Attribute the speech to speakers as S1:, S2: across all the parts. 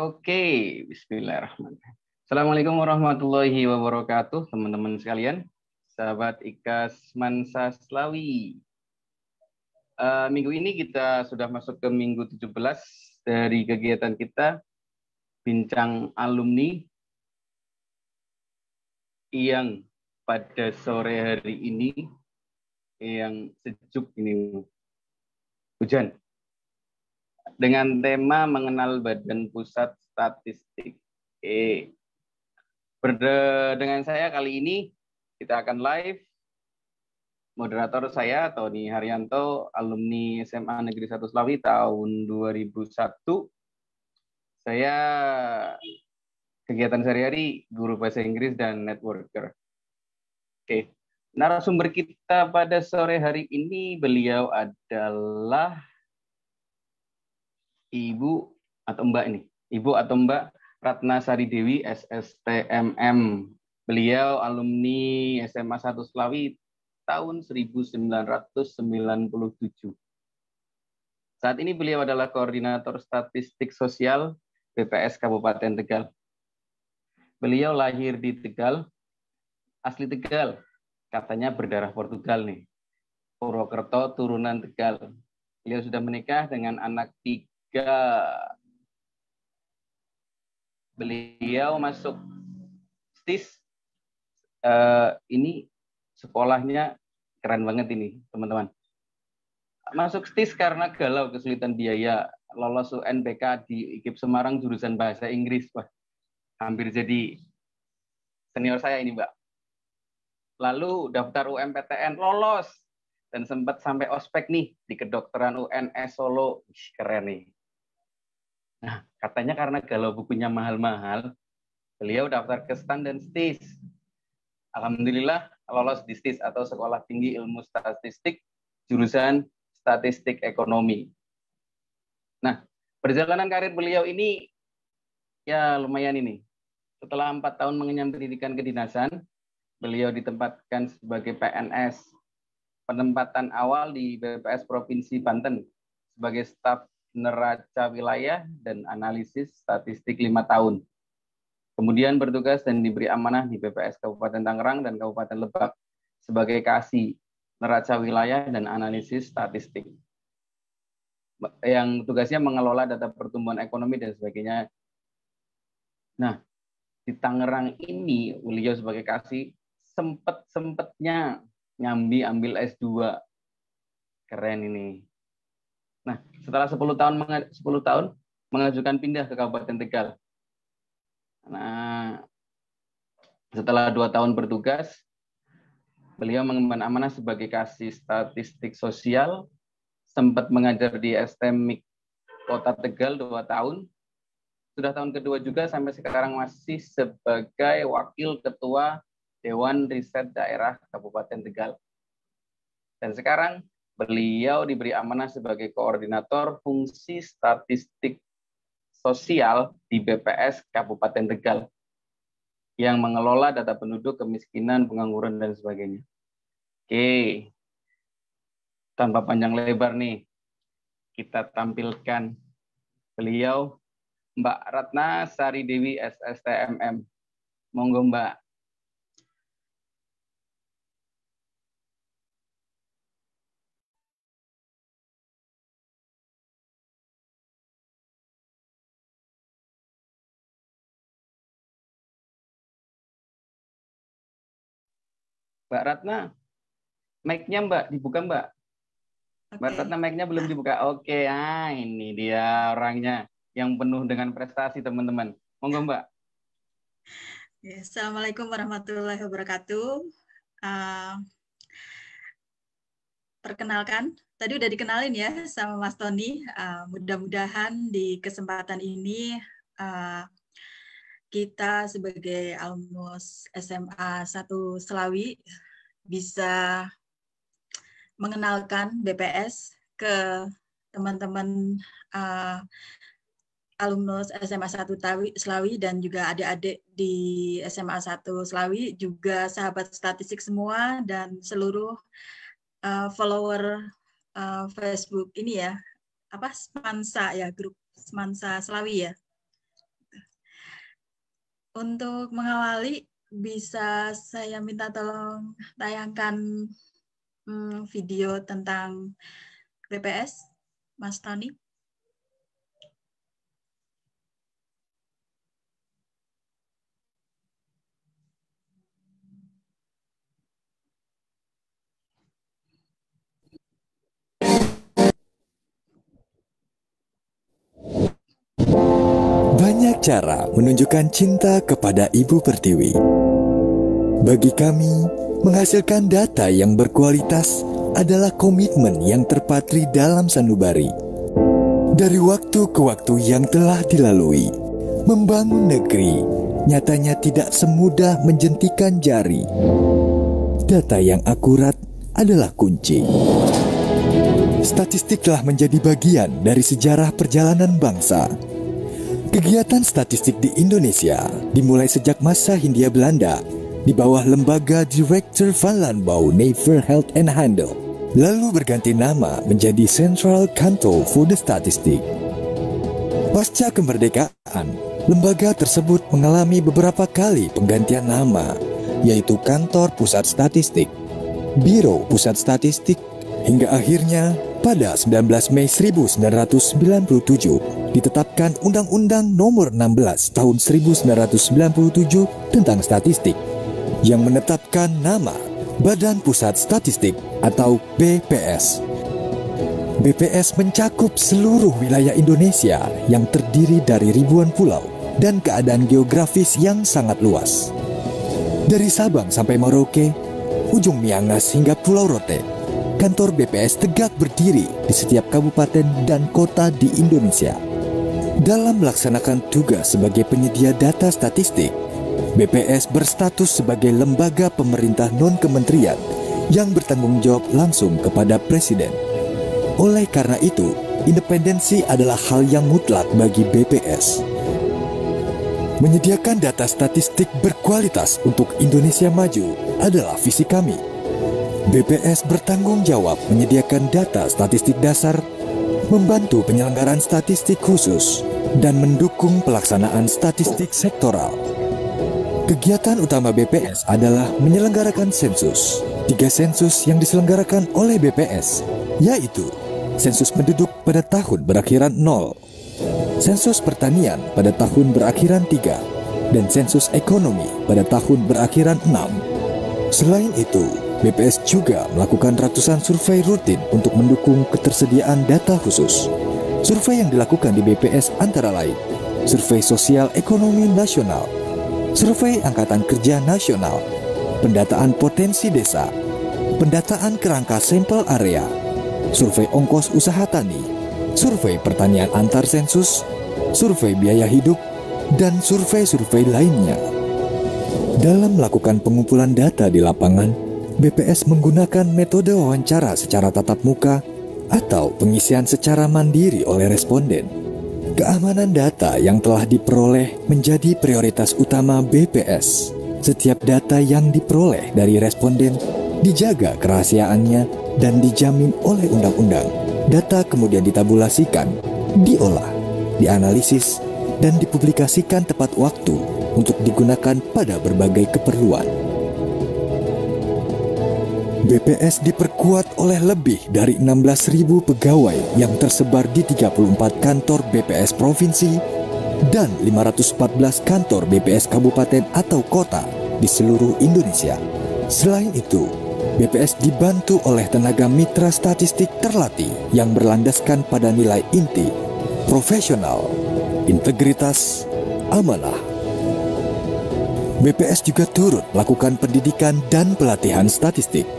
S1: Oke, bismillahirrahmanirrahim. Assalamualaikum warahmatullahi wabarakatuh, teman-teman sekalian, sahabat IKAS Mansa Slawi. Minggu ini kita sudah masuk ke minggu 17 dari kegiatan kita, Bincang Alumni, yang pada sore hari ini, yang sejuk ini, hujan. Dengan tema mengenal Badan Pusat Statistik. Dengan saya kali ini kita akan live. Moderator saya Tony Haryanto, alumni SMA Negeri 1 Slawi tahun 2001. Saya kegiatan sehari-hari guru bahasa Inggris dan networker. Oke. Narasumber kita pada sore hari ini beliau adalah Ibu atau Mbak Ratna Sari Dewi, SSTMM. Beliau alumni SMA 1 Slawi tahun 1997. Saat ini beliau adalah koordinator statistik sosial BPS Kabupaten Tegal. Beliau lahir di Tegal, asli Tegal, katanya berdarah Portugal nih. Purwokerto, turunan Tegal. Beliau sudah menikah dengan anak 3. Beliau masuk STIS. Ini sekolahnya keren banget ini, teman-teman. Masuk STIS karena galau kesulitan biaya. Lolos UNBK di IKIP Semarang jurusan bahasa Inggris. Wah, hampir jadi senior saya ini, Mbak. Lalu daftar UMPTN, lolos. Dan sempat sampai ospek nih di kedokteran UNS Solo. Keren nih. Nah, katanya karena galau bukunya mahal-mahal, beliau daftar ke STAN dan STIS. Alhamdulillah lolos di STIS atau Sekolah Tinggi Ilmu Statistik, jurusan Statistik Ekonomi. Nah, perjalanan karir beliau ini ya lumayan ini. Setelah 4 tahun mengenyam pendidikan kedinasan, beliau ditempatkan sebagai PNS. Penempatan awal di BPS Provinsi Banten sebagai staf neraca wilayah dan analisis statistik 5 tahun. Kemudian bertugas dan diberi amanah di BPS Kabupaten Tangerang dan Kabupaten Lebak sebagai kasih neraca wilayah dan analisis statistik. Yang tugasnya mengelola data pertumbuhan ekonomi dan sebagainya. Nah, di Tangerang ini beliau sebagai kasih sempet-sempetnya nyambi ambil S2. Keren ini. Nah, setelah 10 tahun mengajukan pindah ke Kabupaten Tegal. Nah, setelah 2 tahun bertugas, beliau mengemban amanah sebagai kasih statistik sosial, sempat mengajar di STMIK Kota Tegal 2 tahun. Sudah tahun kedua juga sampai sekarang masih sebagai wakil ketua Dewan Riset Daerah Kabupaten Tegal. Dan sekarang beliau diberi amanah sebagai koordinator fungsi statistik sosial di BPS Kabupaten Tegal yang mengelola data penduduk, kemiskinan, pengangguran, dan sebagainya. Oke, tanpa panjang lebar nih, kita tampilkan beliau, Mbak Ratna Sari Dewi, SSTMM. Monggo, Mbak. Mbak Ratna, mic-nya Mbak, dibuka Mbak. Mbak Ratna, mic-nya belum dibuka. Oke, ini dia orangnya yang penuh dengan prestasi, teman-teman. Monggo Mbak.
S2: Assalamualaikum warahmatullahi wabarakatuh. Perkenalkan, tadi udah dikenalin ya sama Mas Tony. Mudah-mudahan di kesempatan ini kita sebagai alumnus SMA 1 Slawi bisa mengenalkan BPS ke teman-teman alumnus SMA 1 Slawi dan juga adik-adik di SMA 1 Slawi, juga sahabat statistik semua dan seluruh follower Facebook ini ya, Semansa ya, grup Semansa Slawi ya. Untuk mengawali, bisa saya minta tolong tayangkan video tentang BPS, Mas Tony.
S3: Banyak cara menunjukkan cinta kepada Ibu Pertiwi. Bagi kami, menghasilkan data yang berkualitas adalah komitmen yang terpatri dalam sanubari. Dari waktu ke waktu yang telah dilalui, membangun negeri nyatanya tidak semudah menjentikan jari. Data yang akurat adalah kunci. Statistik telah menjadi bagian dari sejarah perjalanan bangsa. Kegiatan statistik di Indonesia dimulai sejak masa Hindia Belanda di bawah lembaga Director van Landbouw Nijverheid en Handel, lalu berganti nama menjadi Central Kantor voor de Statistiek. Pasca kemerdekaan, lembaga tersebut mengalami beberapa kali penggantian nama, yaitu Kantor Pusat Statistik, Biro Pusat Statistik, hingga akhirnya pada 19 Mei 1997 ditetapkan Undang-Undang Nomor 16 Tahun 1997 tentang Statistik yang menetapkan nama Badan Pusat Statistik atau BPS. BPS mencakup seluruh wilayah Indonesia yang terdiri dari ribuan pulau dan keadaan geografis yang sangat luas. Dari Sabang sampai Merauke, ujung Miangas hingga Pulau Rote, kantor BPS tegak berdiri di setiap kabupaten dan kota di Indonesia. Dalam melaksanakan tugas sebagai penyedia data statistik, BPS berstatus sebagai lembaga pemerintah non-kementerian yang bertanggung jawab langsung kepada Presiden. Oleh karena itu, independensi adalah hal yang mutlak bagi BPS. Menyediakan data statistik berkualitas untuk Indonesia maju adalah visi kami. BPS bertanggung jawab menyediakan data statistik dasar, membantu penyelenggaraan statistik khusus, dan mendukung pelaksanaan statistik sektoral. Kegiatan utama BPS adalah menyelenggarakan sensus. 3 sensus yang diselenggarakan oleh BPS, yaitu sensus penduduk pada tahun berakhiran 0, sensus pertanian pada tahun berakhiran 3, dan sensus ekonomi pada tahun berakhiran 6. Selain itu, BPS juga melakukan ratusan survei rutin untuk mendukung ketersediaan data khusus. Survei yang dilakukan di BPS antara lain survei sosial ekonomi nasional, survei angkatan kerja nasional, pendataan potensi desa, pendataan kerangka sampel area, survei ongkos usaha tani, survei pertanian antar sensus, survei biaya hidup, dan survei-survei lainnya. Dalam melakukan pengumpulan data di lapangan, BPS menggunakan metode wawancara secara tatap muka atau pengisian secara mandiri oleh responden. Keamanan data yang telah diperoleh menjadi prioritas utama BPS. Setiap data yang diperoleh dari responden dijaga kerahasiaannya dan dijamin oleh undang-undang. Data kemudian ditabulasikan, diolah, dianalisis, dan dipublikasikan tepat waktu untuk digunakan pada berbagai keperluan. BPS diperkuat oleh lebih dari 16.000 pegawai yang tersebar di 34 kantor BPS provinsi dan 514 kantor BPS kabupaten atau kota di seluruh Indonesia. Selain itu, BPS dibantu oleh tenaga mitra statistik terlatih yang berlandaskan pada nilai inti, profesional, integritas, amanah. BPS juga turut melakukan pendidikan dan pelatihan statistik.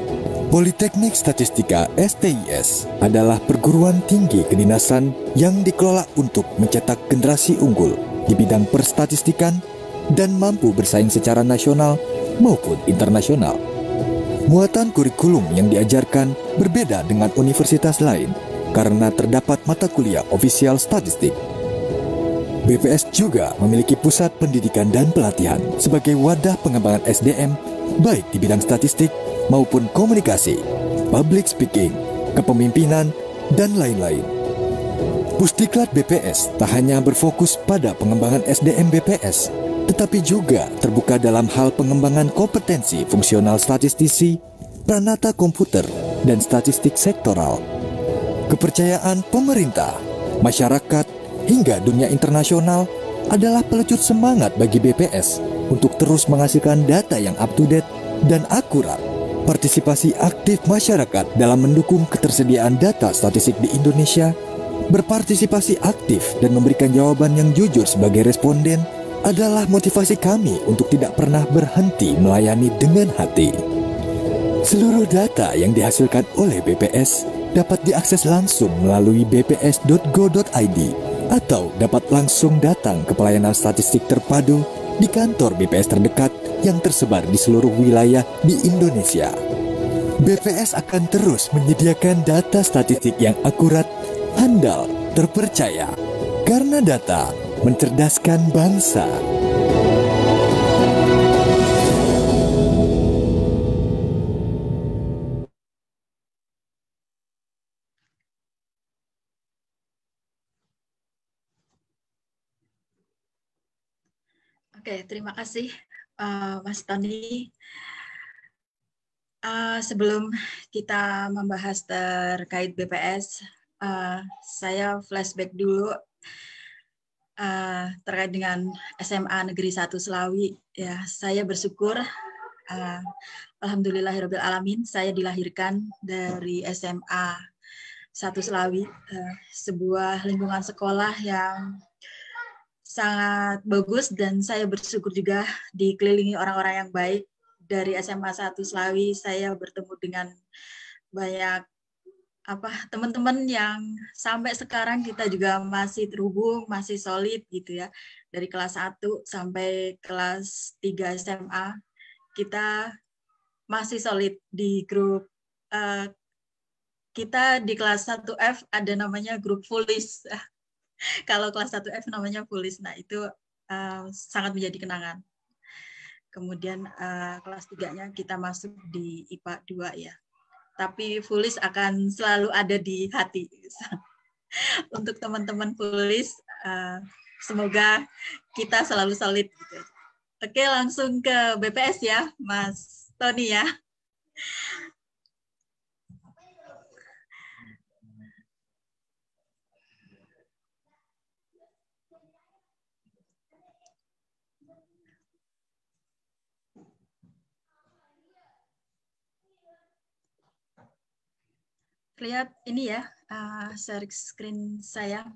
S3: Politeknik Statistika (STIS) adalah perguruan tinggi kedinasan yang dikelola untuk mencetak generasi unggul di bidang perstatistikan dan mampu bersaing secara nasional maupun internasional. Muatan kurikulum yang diajarkan berbeda dengan universitas lain karena terdapat mata kuliah ofisial statistik. BPS juga memiliki pusat pendidikan dan pelatihan sebagai wadah pengembangan SDM baik di bidang statistik maupun komunikasi, public speaking, kepemimpinan, dan lain-lain. Pusdiklat BPS tak hanya berfokus pada pengembangan SDM BPS, tetapi juga terbuka dalam hal pengembangan kompetensi fungsional statistisi, pranata komputer, dan statistik sektoral. Kepercayaan pemerintah, masyarakat, hingga dunia internasional adalah pelecut semangat bagi BPS untuk terus menghasilkan data yang up-to-date dan akurat. Partisipasi aktif masyarakat dalam mendukung ketersediaan data statistik di Indonesia, berpartisipasi aktif dan memberikan jawaban yang jujur sebagai responden adalah motivasi kami untuk tidak pernah berhenti melayani dengan hati. Seluruh data yang dihasilkan oleh BPS dapat diakses langsung melalui bps.go.id atau dapat langsung datang ke pelayanan statistik terpadu di kantor BPS terdekat yang tersebar di seluruh wilayah di Indonesia. BPS akan terus menyediakan data statistik yang akurat, handal, terpercaya, karena data mencerdaskan bangsa.
S2: Oke, terima kasih Mas Tony. Sebelum kita membahas terkait BPS, saya flashback dulu terkait dengan SMA Negeri 1 Selawi. Ya, saya bersyukur, alhamdulillahirobbilalamin, saya dilahirkan dari SMA 1 Selawi, sebuah lingkungan sekolah yang sangat bagus, dan saya bersyukur juga dikelilingi orang-orang yang baik. Dari SMA 1 Selawi saya bertemu dengan banyak teman-teman yang sampai sekarang kita juga masih terhubung, masih solid gitu ya. Dari kelas 1 sampai kelas 3 SMA kita masih solid di grup. Kita di kelas 1F ada namanya grup Fulis. Kalau kelas 1F namanya Fulis. Nah, itu sangat menjadi kenangan. Kemudian kelas 3-nya kita masuk di IPA 2 ya. Tapi Fulis akan selalu ada di hati. Untuk teman-teman Fulis, semoga kita selalu solid. Gitu. Oke, langsung ke BPS ya, Mas Tony ya. Lihat ini ya, share screen saya.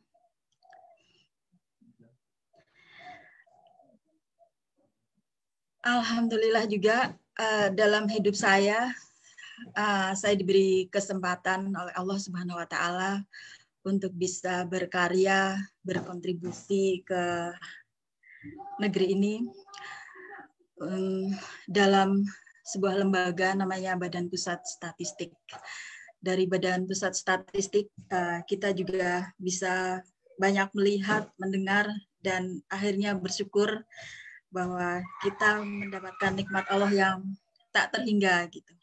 S2: Alhamdulillah juga dalam hidup saya diberi kesempatan oleh Allah Subhanahu wa Ta'ala untuk bisa berkarya, berkontribusi ke negeri ini dalam sebuah lembaga namanya Badan Pusat Statistik. Dari Badan Pusat Statistik kita juga bisa banyak melihat, mendengar, dan akhirnya bersyukur bahwa kita mendapatkan nikmat Allah yang tak terhingga gitu.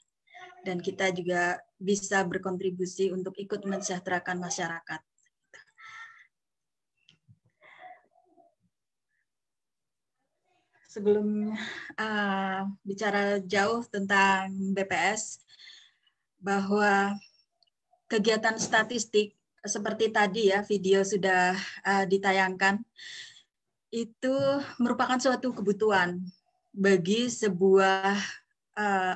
S2: Dan kita juga bisa berkontribusi untuk ikut mensejahterakan masyarakat. Sebelum bicara jauh tentang BPS, bahwa kegiatan statistik seperti tadi ya, video sudah ditayangkan, itu merupakan suatu kebutuhan bagi sebuah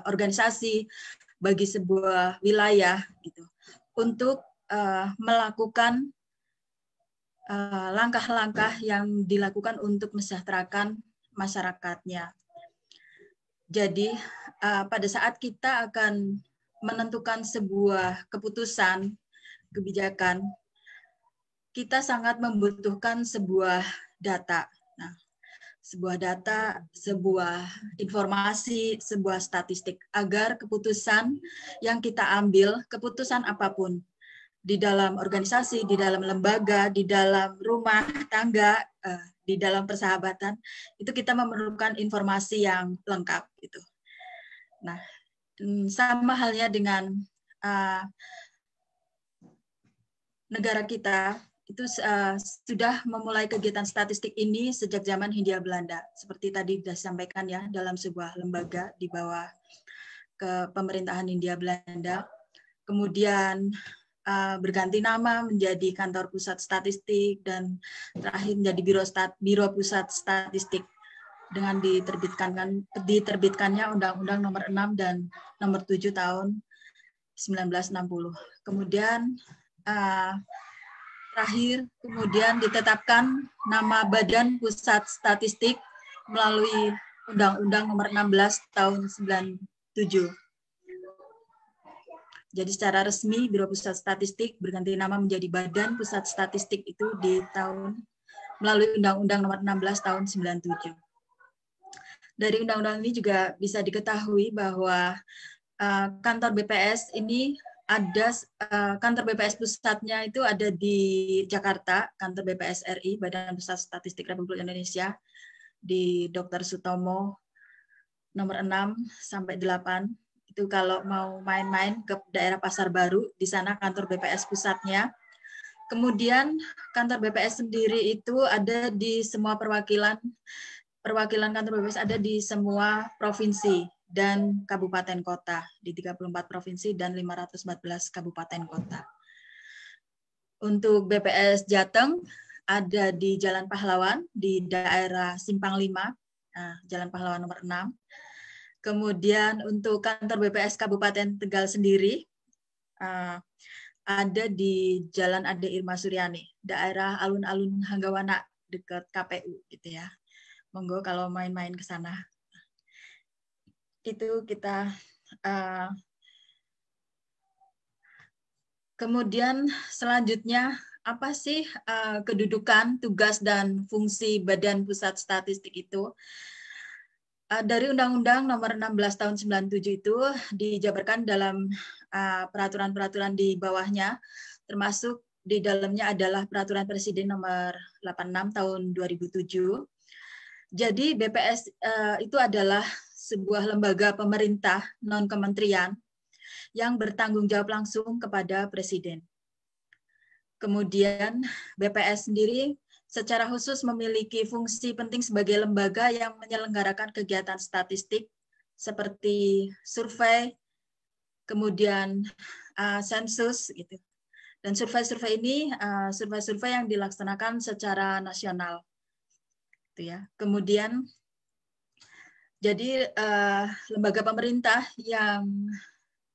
S2: organisasi, bagi sebuah wilayah gitu, untuk melakukan langkah-langkah yang dilakukan untuk mensejahterakan masyarakatnya. Jadi pada saat kita akan menentukan sebuah keputusan, kebijakan, kita sangat membutuhkan sebuah data. Nah, sebuah data, sebuah informasi, sebuah statistik, agar keputusan yang kita ambil, keputusan apapun, di dalam organisasi, di dalam lembaga, di dalam rumah tangga, di dalam persahabatan, itu kita memerlukan informasi yang lengkap gitu. Nah, sama halnya dengan negara kita, itu sudah memulai kegiatan statistik ini sejak zaman Hindia Belanda. Seperti tadi sudah disampaikan ya, dalam sebuah lembaga di bawah pemerintahan Hindia Belanda. Kemudian berganti nama menjadi Kantor Pusat Statistik dan terakhir menjadi Biro Pusat Statistik dengan diterbitkannya Undang-Undang Nomor 6 dan Nomor 7 tahun 1960. Kemudian terakhir kemudian ditetapkan nama Badan Pusat Statistik melalui Undang-Undang Nomor 16 tahun 97. Jadi secara resmi Biro Pusat Statistik berganti nama menjadi Badan Pusat Statistik itu melalui Undang-Undang Nomor 16 tahun 97. Dari undang-undang ini juga bisa diketahui bahwa kantor BPS ini ada kantor BPS pusatnya itu ada di Jakarta, kantor BPS RI, Badan Pusat Statistik Republik Indonesia, di Dr. Sutomo nomor 6 sampai 8. Itu kalau mau main-main ke daerah Pasar Baru, di sana kantor BPS pusatnya. Kemudian kantor BPS sendiri itu ada di semua perwakilan kantor BPS ada di semua provinsi dan kabupaten kota, di 34 provinsi dan 514 kabupaten kota. Untuk BPS Jateng ada di Jalan Pahlawan, di daerah Simpang 5, Jalan Pahlawan nomor 6. Kemudian untuk kantor BPS Kabupaten Tegal sendiri, ada di Jalan Ade Irma Suryani, daerah Alun-Alun Hanggawana, dekat KPU gitu ya. Monggo kalau main-main ke sana. Itu kita kemudian selanjutnya apa sih kedudukan, tugas dan fungsi Badan Pusat Statistik itu? Dari Undang-Undang Nomor 16 tahun 97 itu dijabarkan dalam peraturan-peraturan di bawahnya, termasuk di dalamnya adalah Peraturan Presiden Nomor 86 tahun 2007. Jadi BPS itu adalah sebuah lembaga pemerintah non-kementerian yang bertanggung jawab langsung kepada Presiden. Kemudian BPS sendiri secara khusus memiliki fungsi penting sebagai lembaga yang menyelenggarakan kegiatan statistik seperti survei, kemudian sensus, gitu. Dan survei-survei ini survei-survei yang dilaksanakan secara nasional, gitu ya. Kemudian jadi lembaga pemerintah yang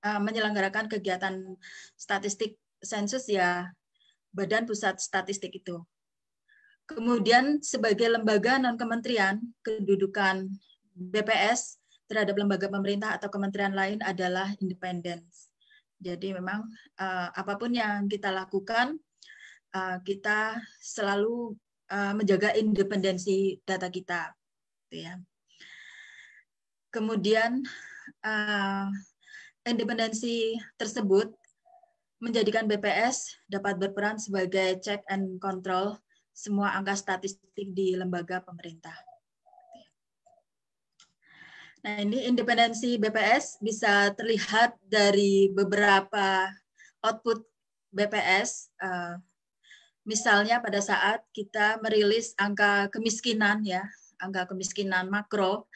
S2: menyelenggarakan kegiatan statistik sensus ya Badan Pusat Statistik itu. Kemudian sebagai lembaga non-kementerian, kedudukan BPS terhadap lembaga pemerintah atau kementerian lain adalah independen. Jadi memang apapun yang kita lakukan, kita selalu menjaga independensi data kita, gitu ya. Kemudian independensi tersebut menjadikan BPS dapat berperan sebagai check and control semua angka statistik di lembaga pemerintah. Nah, ini independensi BPS bisa terlihat dari beberapa output BPS. Misalnya pada saat kita merilis angka kemiskinan ya, angka kemiskinan makro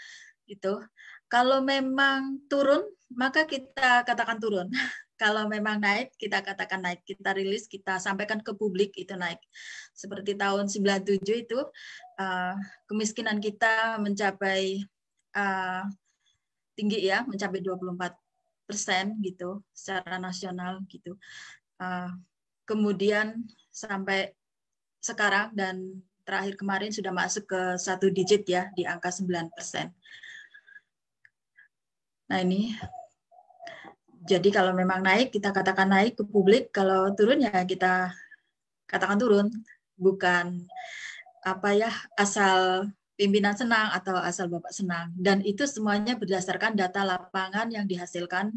S2: itu. Kalau memang turun, maka kita katakan turun. Kalau memang naik, kita katakan naik. Kita rilis, kita sampaikan ke publik itu naik. Seperti tahun 97 itu, kemiskinan kita mencapai tinggi ya, mencapai 24% gitu, secara nasional gitu. Kemudian sampai sekarang dan terakhir kemarin sudah masuk ke 1 digit ya, di angka 9%. Nah ini, jadi kalau memang naik, kita katakan naik ke publik, kalau turun ya kita katakan turun, bukan apa ya asal pimpinan senang atau asal Bapak senang. Dan itu semuanya berdasarkan data lapangan yang dihasilkan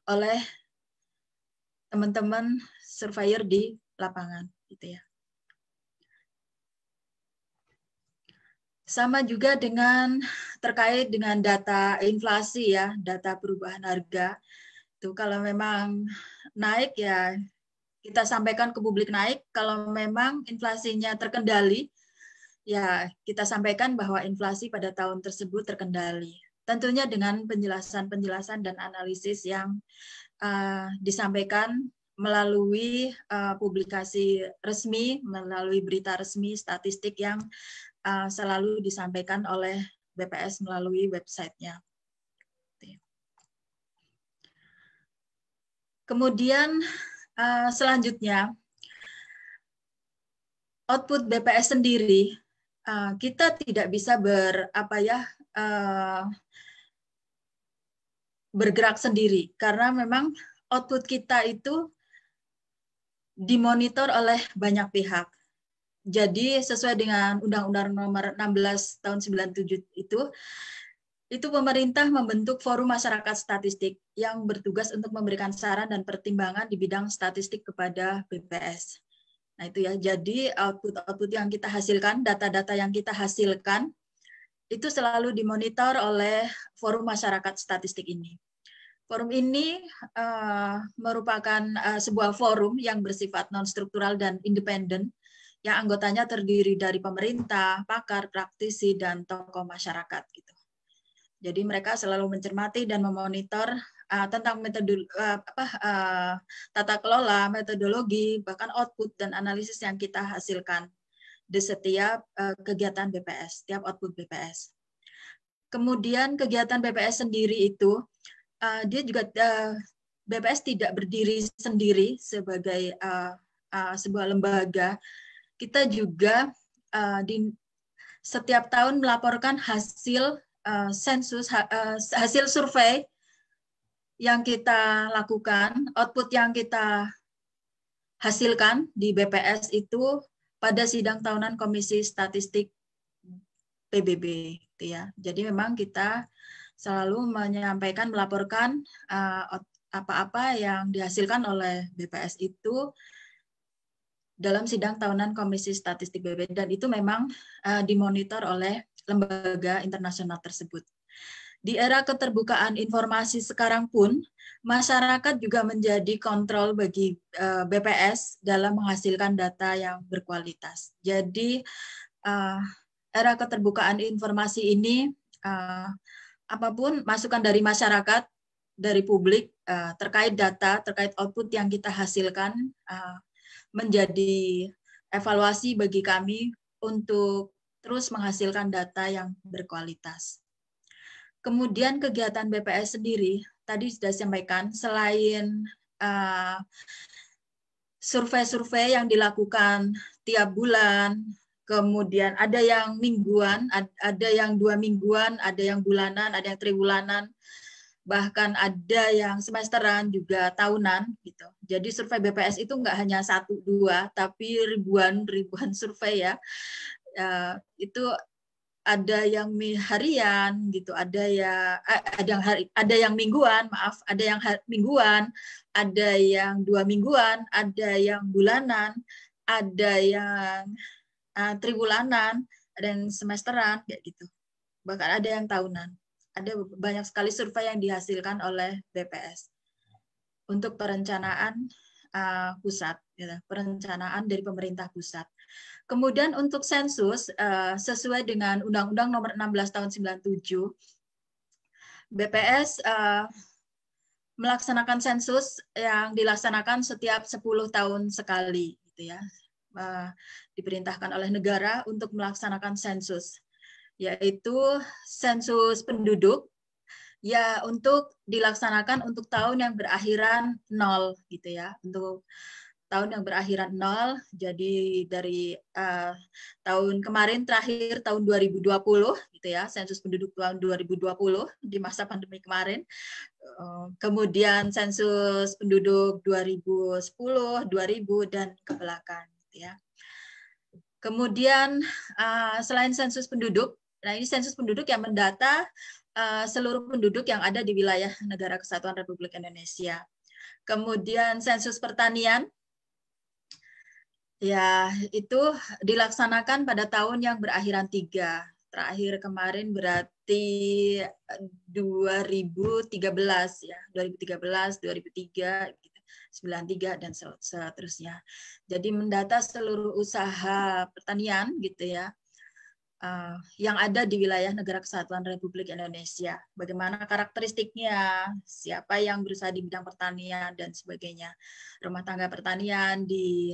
S2: oleh teman-teman surveyor di lapangan, gitu ya. Sama juga dengan terkait dengan data inflasi ya, data perubahan harga. Itu kalau memang naik ya kita sampaikan ke publik naik, kalau memang inflasinya terkendali, ya kita sampaikan bahwa inflasi pada tahun tersebut terkendali. Tentunya dengan penjelasan-penjelasan dan analisis yang disampaikan melalui publikasi resmi, melalui berita resmi, statistik yang selalu disampaikan oleh BPS melalui website-nya. Kemudian selanjutnya, output BPS sendiri, kita tidak bisa bergerak sendiri, karena memang output kita itu dimonitor oleh banyak pihak. Jadi sesuai dengan Undang-Undang Nomor 16 Tahun 97 itu pemerintah membentuk Forum Masyarakat Statistik yang bertugas untuk memberikan saran dan pertimbangan di bidang statistik kepada BPS. Nah itu ya, jadi output yang kita hasilkan, data-data yang kita hasilkan, itu selalu dimonitor oleh Forum Masyarakat Statistik ini. Forum ini merupakan sebuah forum yang bersifat non-struktural dan independen, yang anggotanya terdiri dari pemerintah, pakar, praktisi, dan tokoh masyarakat. Gitu. Jadi mereka selalu mencermati dan memonitor tentang tata kelola, metodologi, bahkan output dan analisis yang kita hasilkan di setiap kegiatan BPS, setiap output BPS. Kemudian kegiatan BPS sendiri itu, dia juga BPS tidak berdiri sendiri sebagai sebuah lembaga. Kita juga di setiap tahun melaporkan hasil sensus, hasil survei yang kita lakukan, output yang kita hasilkan di BPS itu pada sidang tahunan Komisi Statistik PBB. Gitu ya. Jadi memang kita selalu menyampaikan, melaporkan apa-apa yang dihasilkan oleh BPS itu dalam sidang tahunan Komisi Statistik PBB, dan itu memang dimonitor oleh lembaga internasional tersebut. Di era keterbukaan informasi sekarang pun, masyarakat juga menjadi kontrol bagi BPS dalam menghasilkan data yang berkualitas. Jadi, era keterbukaan informasi ini, apapun masukan dari masyarakat, dari publik, terkait data, terkait output yang kita hasilkan, menjadi evaluasi bagi kami untuk terus menghasilkan data yang berkualitas. Kemudian kegiatan BPS sendiri, tadi sudah disampaikan, selain survei-survei yang dilakukan tiap bulan, kemudian ada yang mingguan, ada yang 2 mingguan, ada yang bulanan, ada yang triwulanan, bahkan ada yang semesteran, juga tahunan. Gitu. Jadi survei BPS itu nggak hanya 1-2, tapi ribuan survei ya. Itu ada yang harian gitu, ada yang mingguan, maaf, ada yang mingguan, ada yang 2 mingguan, ada yang bulanan, ada yang triwulanan, ada yang semesteran kayak gitu. Bahkan ada yang tahunan. Ada banyak sekali survei yang dihasilkan oleh BPS untuk perencanaan pusat, gitu, perencanaan dari pemerintah pusat. Kemudian untuk sensus, sesuai dengan Undang-Undang Nomor 16 Tahun 97, BPS melaksanakan sensus yang dilaksanakan setiap 10 tahun sekali, gitu ya. Diperintahkan oleh negara untuk melaksanakan sensus, yaitu sensus penduduk, ya untuk dilaksanakan untuk tahun yang berakhiran 0, gitu ya, untuk tahun yang berakhiran 0, jadi dari tahun kemarin terakhir tahun 2020 gitu ya, sensus penduduk tahun 2020 di masa pandemi kemarin. Kemudian sensus penduduk 2010, 2000 dan ke belakang gitu ya. Kemudian selain sensus penduduk, nah ini sensus penduduk yang mendata seluruh penduduk yang ada di wilayah Negara Kesatuan Republik Indonesia. Kemudian sensus pertanian, ya, itu dilaksanakan pada tahun yang berakhiran 3. Terakhir kemarin berarti 2013 ya, 2013, 2003 gitu. 93 dan seterusnya. Jadi mendata seluruh usaha pertanian gitu ya, yang ada di wilayah Negara Kesatuan Republik Indonesia. Bagaimana karakteristiknya, siapa yang berusaha di bidang pertanian dan sebagainya. Rumah tangga pertanian di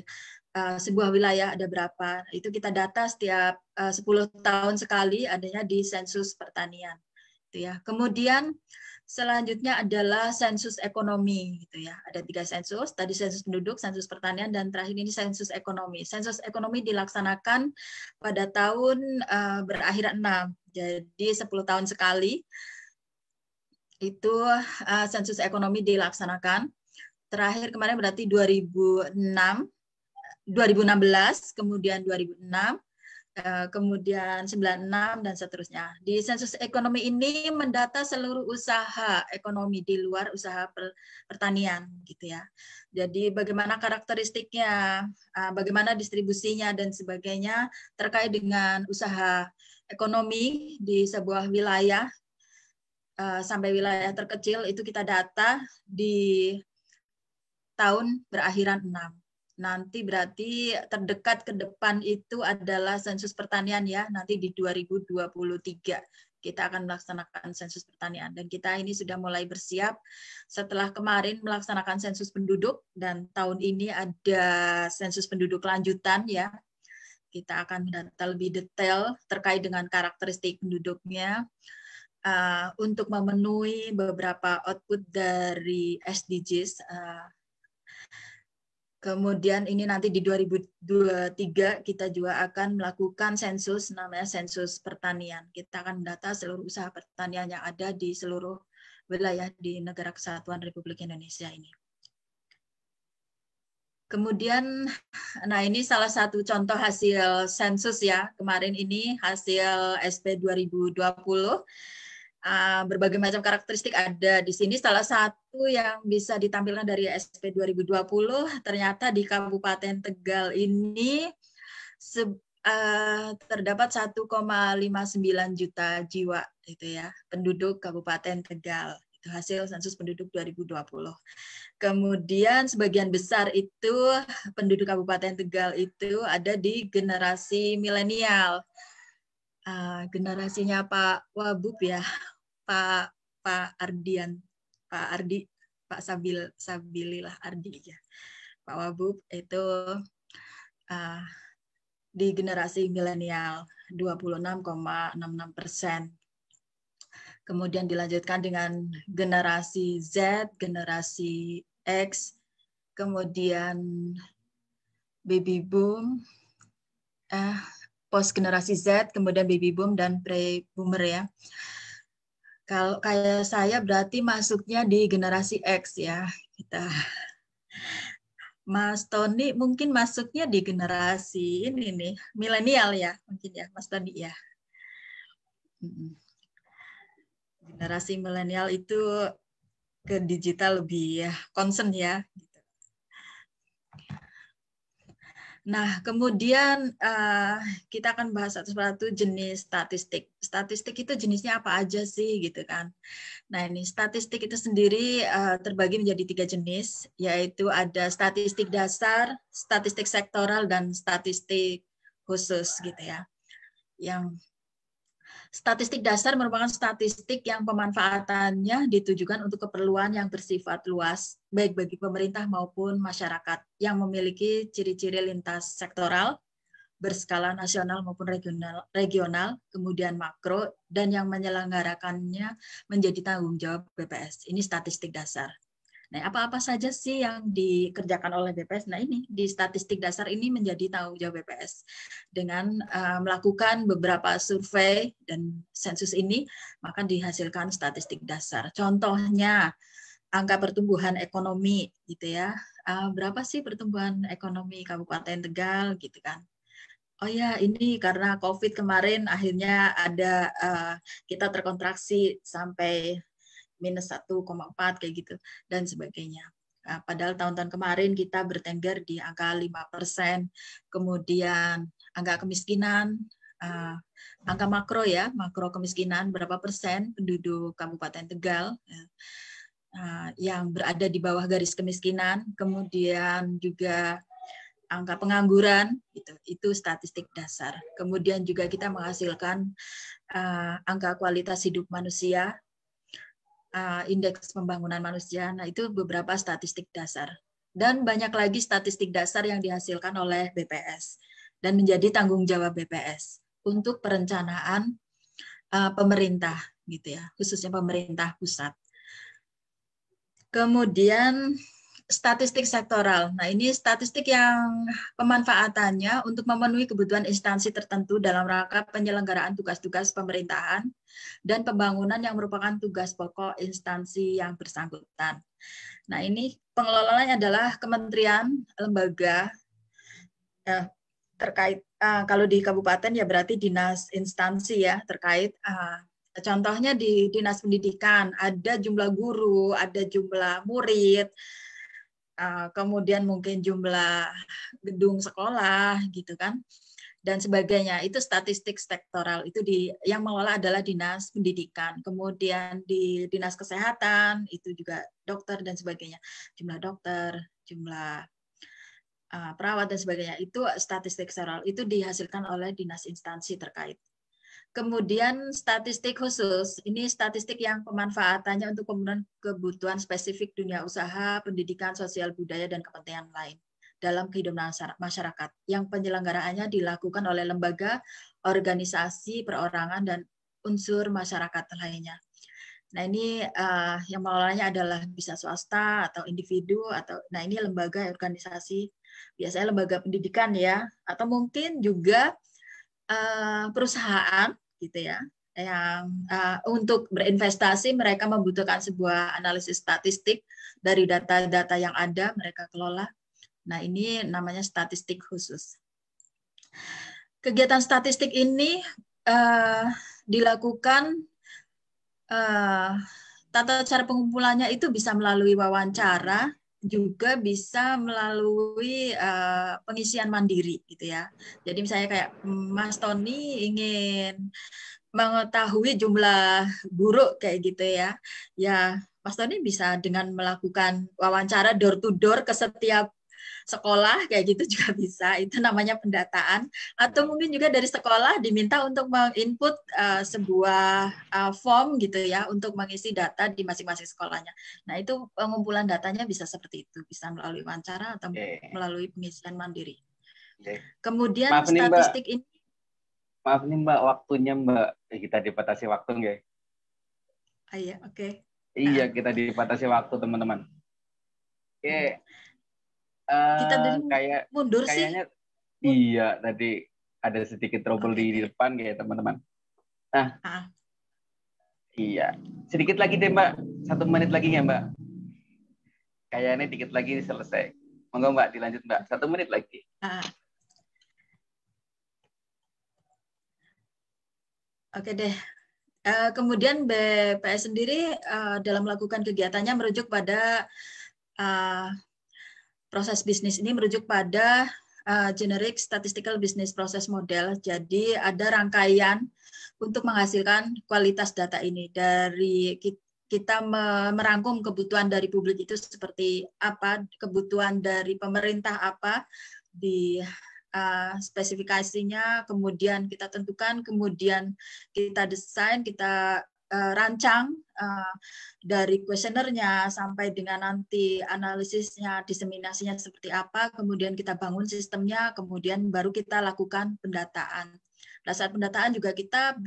S2: sebuah wilayah ada berapa. Itu kita data setiap 10 tahun sekali adanya di sensus pertanian. Gitu ya. Kemudian selanjutnya adalah sensus ekonomi gitu ya. Ada 3 sensus, tadi sensus penduduk, sensus pertanian, dan terakhir ini sensus ekonomi. Sensus ekonomi dilaksanakan pada tahun berakhiran 6. Jadi 10 tahun sekali itu sensus ekonomi dilaksanakan. Terakhir kemarin berarti 2016, kemudian 2006, kemudian 96 dan seterusnya. Di sensus ekonomi ini mendata seluruh usaha ekonomi di luar usaha pertanian gitu ya. Jadi bagaimana karakteristiknya, bagaimana distribusinya dan sebagainya terkait dengan usaha ekonomi di sebuah wilayah sampai wilayah terkecil itu kita data di tahun berakhiran 6. Nanti berarti terdekat ke depan itu adalah sensus pertanian ya, nanti di 2023 kita akan melaksanakan sensus pertanian. Dan kita ini sudah mulai bersiap setelah kemarin melaksanakan sensus penduduk dan tahun ini ada sensus penduduk lanjutan ya. Kita akan mendata lebih detail terkait dengan karakteristik penduduknya untuk memenuhi beberapa output dari SDGs. Kemudian ini nanti di 2023 kita juga akan melakukan sensus namanya sensus pertanian. Kita akan mendata seluruh usaha pertanian yang ada di seluruh wilayah di Negara Kesatuan Republik Indonesia ini. Kemudian, nah ini salah satu contoh hasil sensus ya. Kemarin ini hasil SP 2020. Berbagai macam karakteristik ada di sini. Salah satu yang bisa ditampilkan dari SP 2020 ternyata di Kabupaten Tegal ini terdapat 1,59 juta jiwa itu ya penduduk Kabupaten Tegal. Itu hasil sensus penduduk 2020. Kemudian sebagian besar itu penduduk Kabupaten Tegal itu ada di generasi milenial. Generasinya Pak Wabub ya, Pak Ardian, Pak Ardi, Pak Sabilillah Ardi ya. Pak Wabub itu di generasi milenial 26,66%. Kemudian dilanjutkan dengan generasi Z, generasi X, kemudian baby boom, post generasi Z, kemudian baby boom dan pre-boomer ya. Kalau kayak saya berarti masuknya di generasi X ya. Mas Tony mungkin masuknya di generasi ini nih, milenial ya, mungkin ya, Mas Tony ya. Generasi milenial itu ke digital lebih ya, concern ya. Nah, kemudian kita akan bahas satu-satu jenis statistik. Statistik itu jenisnya apa aja sih, gitu kan? Nah, ini statistik itu sendiri terbagi menjadi 3 jenis, yaitu ada statistik dasar, statistik sektoral, dan statistik khusus, gitu ya. Yang statistik dasar merupakan statistik yang pemanfaatannya ditujukan untuk keperluan yang bersifat luas, baik bagi pemerintah maupun masyarakat, yang memiliki ciri-ciri lintas sektoral, berskala nasional maupun regional, kemudian makro, dan yang menyelenggarakannya menjadi tanggung jawab BPS. Ini statistik dasar. Nah, apa-apa saja sih yang dikerjakan oleh BPS? Nah, ini di statistik dasar ini menjadi tanggung jawab BPS. Dengan melakukan beberapa survei dan sensus ini, maka dihasilkan statistik dasar. Contohnya, angka pertumbuhan ekonomi, gitu ya. Berapa sih pertumbuhan ekonomi Kabupaten Tegal, gitu kan? Oh ya, ini karena COVID kemarin akhirnya ada kita terkontraksi sampai minus 1,4 kayak gitu dan sebagainya. Padahal tahun-tahun kemarin kita bertengger di angka 5%. Kemudian angka kemiskinan, angka makro ya, makro kemiskinan berapa persen penduduk Kabupaten Tegal. yang berada di bawah garis kemiskinan, kemudian juga angka pengangguran, itu statistik dasar. Kemudian juga kita menghasilkan angka kualitas hidup manusia, indeks pembangunan manusia. Nah, itu beberapa statistik dasar. Dan banyak lagi statistik dasar yang dihasilkan oleh BPS dan menjadi tanggung jawab BPS untuk perencanaan pemerintah, gitu ya, khususnya pemerintah pusat. Kemudian statistik sektoral. Nah, ini statistik yang pemanfaatannya untuk memenuhi kebutuhan instansi tertentu dalam rangka penyelenggaraan tugas-tugas pemerintahan dan pembangunan yang merupakan tugas pokok instansi yang bersangkutan. Nah, ini pengelolanya adalah kementerian, lembaga, terkait, kalau di kabupaten ya berarti dinas instansi ya, terkait contohnya di dinas pendidikan, ada jumlah guru, ada jumlah murid, kemudian mungkin jumlah gedung sekolah, gitu kan, dan sebagainya. Itu statistik sektoral, itu yang mengelola adalah dinas pendidikan. Kemudian di dinas kesehatan, itu juga dokter dan sebagainya. Jumlah dokter, jumlah perawat dan sebagainya. Itu statistik sektoral, itu dihasilkan oleh dinas instansi terkait. Kemudian statistik khusus, ini statistik yang pemanfaatannya untuk pemenuhan kebutuhan spesifik dunia usaha, pendidikan, sosial, budaya, dan kepentingan lain dalam kehidupan masyarakat, yang penyelenggaraannya dilakukan oleh lembaga, organisasi, perorangan, dan unsur masyarakat lainnya. Nah, ini yang mengelolanya adalah bisa swasta atau individu, nah ini lembaga, organisasi, biasanya lembaga pendidikan ya, atau mungkin juga perusahaan gitu ya, yang untuk berinvestasi mereka membutuhkan sebuah analisis statistik dari data-data yang ada mereka kelola. Nah, ini namanya statistik khusus. Kegiatan statistik ini dilakukan, tata cara pengumpulannya itu bisa melalui wawancara, juga bisa melalui pengisian mandiri gitu ya. Jadi misalnya kayak Mas Tony ingin mengetahui jumlah guru kayak gitu ya. Ya, Mas Tony bisa dengan melakukan wawancara door to door ke setiap sekolah kayak gitu juga bisa. Itu namanya pendataan. Atau mungkin juga dari sekolah diminta untuk menginput sebuah form gitu ya untuk mengisi data di masing-masing sekolahnya. Nah, itu pengumpulan datanya bisa seperti itu, bisa melalui wawancara atau melalui pengisian mandiri. Kemudian
S1: Maaf nih,
S2: statistik
S1: Mbak.
S2: ini,
S1: Maaf nih Mbak, waktunya Mbak, kita dibatasi waktu nggak?
S2: iya, oke.
S1: Iya, kita dibatasi waktu teman-teman. Oke.
S2: Kita dari mundur
S1: kayaknya
S2: sih.
S1: Iya, tadi ada sedikit trouble di depan kayak teman-teman. Nah, iya. Sedikit lagi deh Mbak, 1 menit lagi ya Mbak. Kayaknya dikit lagi selesai. Monggo Mbak, dilanjut Mbak, 1 menit lagi.
S2: Oke deh. Kemudian BPS sendiri dalam melakukan kegiatannya merujuk pada proses bisnis ini merujuk pada generic statistical business process model. Jadi ada rangkaian untuk menghasilkan kualitas data ini. Dari kita merangkum kebutuhan dari publik itu seperti apa, kebutuhan dari pemerintah apa, di spesifikasinya, kemudian kita tentukan, kemudian kita desain, kita rancang dari kuesionernya sampai dengan nanti analisisnya, diseminasinya seperti apa, kemudian kita bangun sistemnya, kemudian baru kita lakukan pendataan. Pada saat pendataan juga kita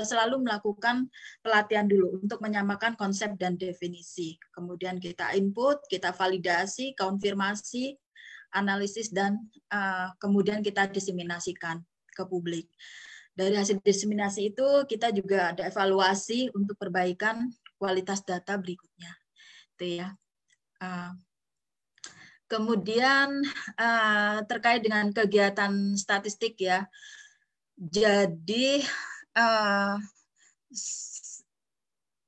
S2: selalu melakukan pelatihan dulu untuk menyamakan konsep dan definisi. Kemudian kita input, kita validasi, konfirmasi, analisis, dan kemudian kita diseminasikan ke publik. Dari hasil diseminasi itu kita juga ada evaluasi untuk perbaikan kualitas data berikutnya. Itu ya. Kemudian terkait dengan kegiatan statistik ya. Jadi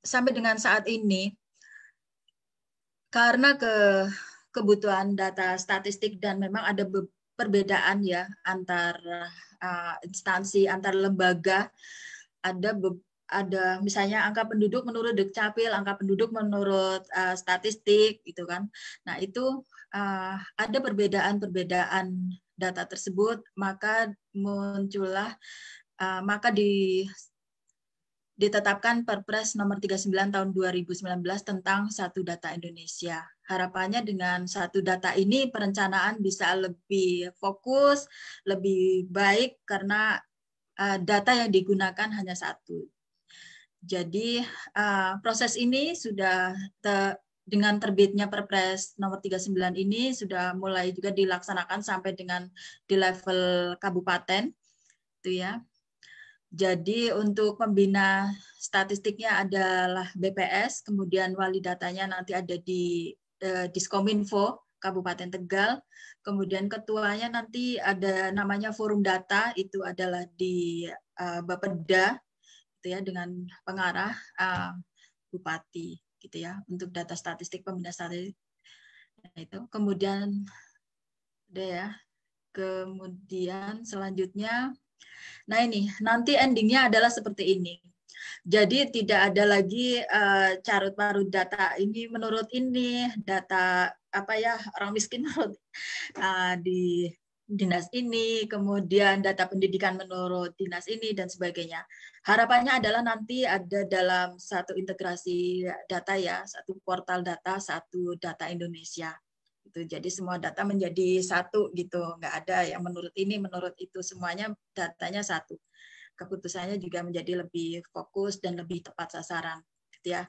S2: sampai dengan saat ini karena kebutuhan data statistik dan memang ada perbedaan ya antar instansi, antar lembaga, ada ada misalnya angka penduduk menurut Dukcapil, angka penduduk menurut statistik gitu kan. Nah, itu ada perbedaan-perbedaan data tersebut, maka muncullah ditetapkan Perpres nomor 39 tahun 2019 tentang Satu Data Indonesia. Harapannya dengan Satu Data ini perencanaan bisa lebih fokus, lebih baik karena data yang digunakan hanya satu. Jadi proses ini sudah dengan terbitnya Perpres nomor 39 ini sudah mulai juga dilaksanakan sampai dengan di level kabupaten, itu ya. Jadi untuk pembina statistiknya adalah BPS, kemudian wali datanya nanti ada di Diskominfo Kabupaten Tegal, kemudian ketuanya nanti ada namanya Forum Data, itu adalah di Bapeda, gitu ya, dengan pengarah bupati, gitu ya, untuk data statistik pembina statistik. Nah, itu kemudian kemudian selanjutnya, nah ini nanti endingnya adalah seperti ini. Jadi tidak ada lagi carut marut data ini menurut ini, data orang miskin menurut di dinas ini, kemudian data pendidikan menurut dinas ini, dan sebagainya. Harapannya adalah nanti ada dalam satu integrasi data ya, satu portal data, Satu Data Indonesia. Jadi semua data menjadi satu gitu, nggak ada yang menurut ini, menurut itu, semuanya datanya satu. Keputusannya juga menjadi lebih fokus dan lebih tepat sasaran, gitu ya.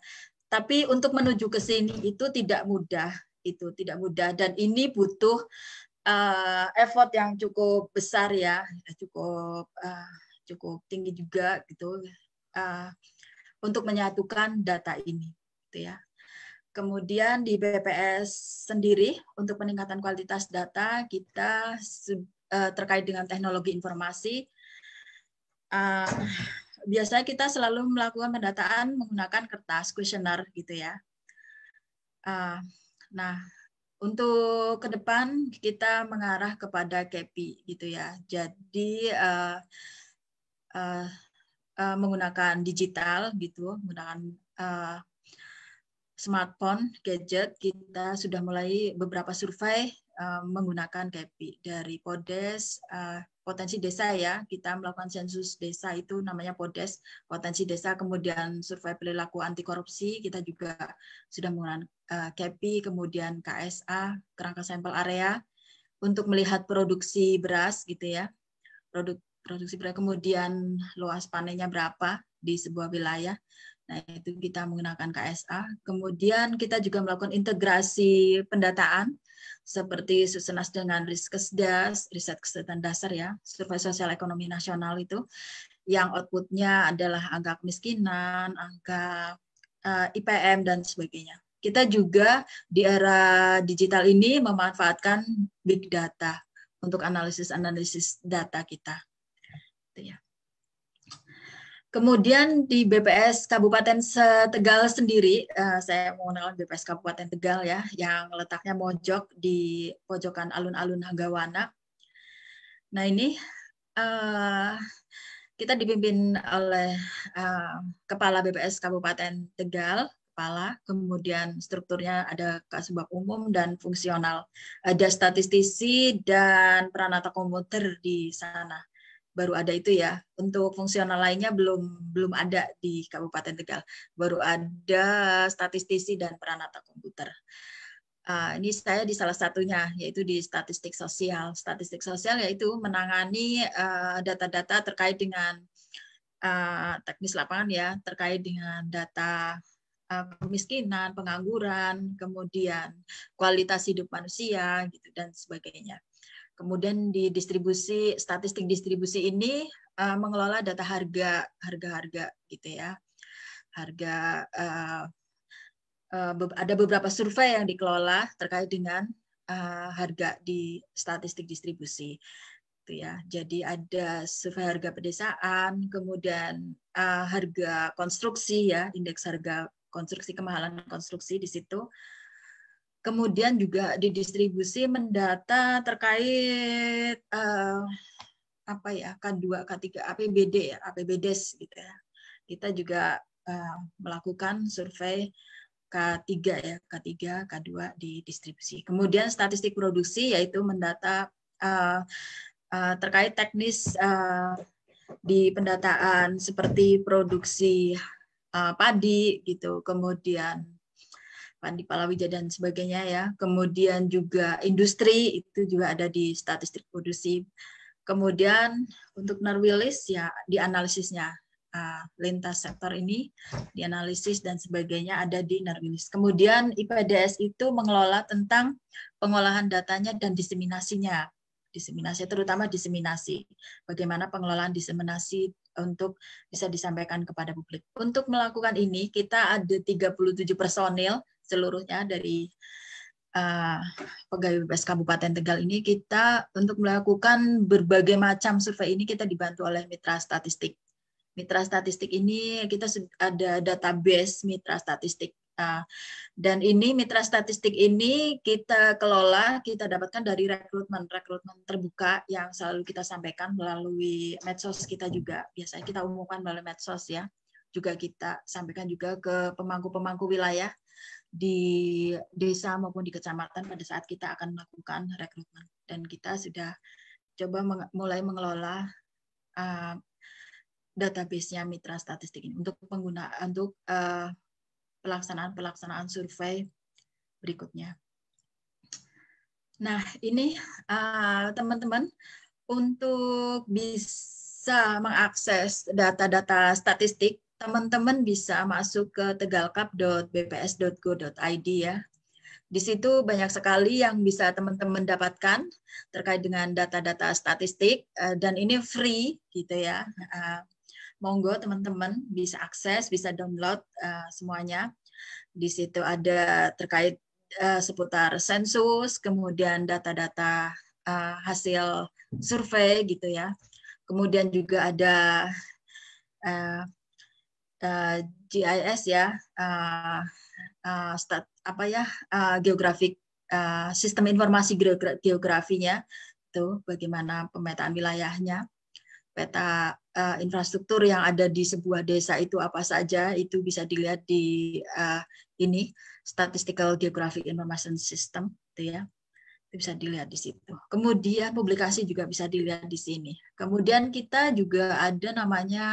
S2: Tapi untuk menuju ke sini itu tidak mudah, dan ini butuh effort yang cukup besar ya, cukup tinggi juga gitu untuk menyatukan data ini, gitu ya. Kemudian di BPS sendiri untuk peningkatan kualitas data kita terkait dengan teknologi informasi, biasanya kita selalu melakukan pendataan menggunakan kertas kuesioner gitu ya. Nah, untuk ke depan kita mengarah kepada KPI gitu ya. Jadi menggunakan digital gitu, menggunakan smartphone, gadget, kita sudah mulai beberapa survei menggunakan KPI dari Podes, potensi desa ya, kita melakukan sensus desa itu namanya Podes, potensi desa, kemudian survei perilaku anti korupsi, kita juga sudah menggunakan KPI, kemudian KSA, kerangka sampel area, untuk melihat produksi beras gitu ya, produksi beras, kemudian luas panennya berapa di sebuah wilayah. Nah, itu kita menggunakan KSA. Kemudian kita juga melakukan integrasi pendataan seperti Susenas dengan Riskesdas, riset kesehatan dasar ya, survei sosial ekonomi nasional itu, yang outputnya adalah angka kemiskinan, angka IPM, dan sebagainya. Kita juga di era digital ini memanfaatkan big data untuk analisis data kita. Itu ya. Kemudian di BPS Kabupaten Tegal sendiri, saya menggunakan BPS Kabupaten Tegal ya, yang letaknya mojok di pojokan alun-alun Hagawana. Nah ini kita dipimpin oleh Kepala BPS Kabupaten Tegal, kemudian strukturnya ada Kasubag Umum dan fungsional. Ada statistisi dan peranata komputer di sana. Baru ada itu ya. Untuk fungsional lainnya belum ada di Kabupaten Tegal. Baru ada statistisi dan peranata komputer. Ini saya di salah satunya, yaitu di statistik sosial. Statistik sosial yaitu menangani data-data terkait dengan teknis lapangan ya, terkait dengan data kemiskinan, pengangguran, kemudian kualitas hidup manusia, gitu dan sebagainya. Kemudian di distribusi, statistik distribusi ini mengelola data harga gitu ya. Harga, ada beberapa survei yang dikelola terkait dengan harga di statistik distribusi. Gitu ya. Jadi ada survei harga pedesaan, kemudian harga konstruksi ya, indeks harga konstruksi, kemahalan konstruksi di situ. Kemudian juga didistribusi mendata terkait K2, K3, APBD ya, APBDes gitu ya. kita juga melakukan survei K3 ya, K3, K2 di distribusi. Kemudian statistik produksi yaitu mendata terkait teknis di pendataan seperti produksi padi gitu, kemudian padi palawija dan sebagainya ya. Kemudian juga industri itu juga ada di statistik produksi. Kemudian untuk Narwilis ya dianalisisnya lintas sektor ini dianalisis dan sebagainya ada di Narwilis. Kemudian IPDS itu mengelola tentang pengolahan datanya dan diseminasinya. Diseminasi, terutama diseminasi. Bagaimana pengelolaan diseminasi untuk bisa disampaikan kepada publik. Untuk melakukan ini, kita ada 37 personil seluruhnya dari pegawai BPS Kabupaten Tegal ini. Kita untuk melakukan berbagai macam survei ini kita dibantu oleh mitra statistik. Mitra statistik ini kita ada database mitra statistik. Dan ini mitra statistik ini kita kelola, kita dapatkan dari rekrutmen terbuka yang selalu kita sampaikan melalui medsos kita juga. Biasanya kita umumkan melalui medsos ya. Juga kita sampaikan juga ke pemangku-pemangku wilayah di desa maupun di kecamatan pada saat kita akan melakukan rekrutmen. Dan kita sudah coba mulai mengelola database-nya mitra statistik ini untuk penggunaan untuk pelaksanaan survei berikutnya. Nah, ini teman-teman untuk bisa mengakses data-data statistik, teman-teman bisa masuk ke tegalkap.bps.go.id ya. Di situ banyak sekali yang bisa teman-teman dapatkan terkait dengan data-data statistik dan ini free gitu ya. Monggo teman-teman bisa akses, bisa download semuanya. Di situ ada terkait seputar sensus, kemudian data-data hasil survei gitu ya. Kemudian juga ada GIS ya, geografik, sistem informasi geografinya, itu bagaimana pemetaan wilayahnya. Peta infrastruktur yang ada di sebuah desa itu apa saja, itu bisa dilihat di ini Statistical Geographic Information System itu ya. Itu bisa dilihat di situ. Kemudian publikasi juga bisa dilihat di sini. Kemudian kita juga ada namanya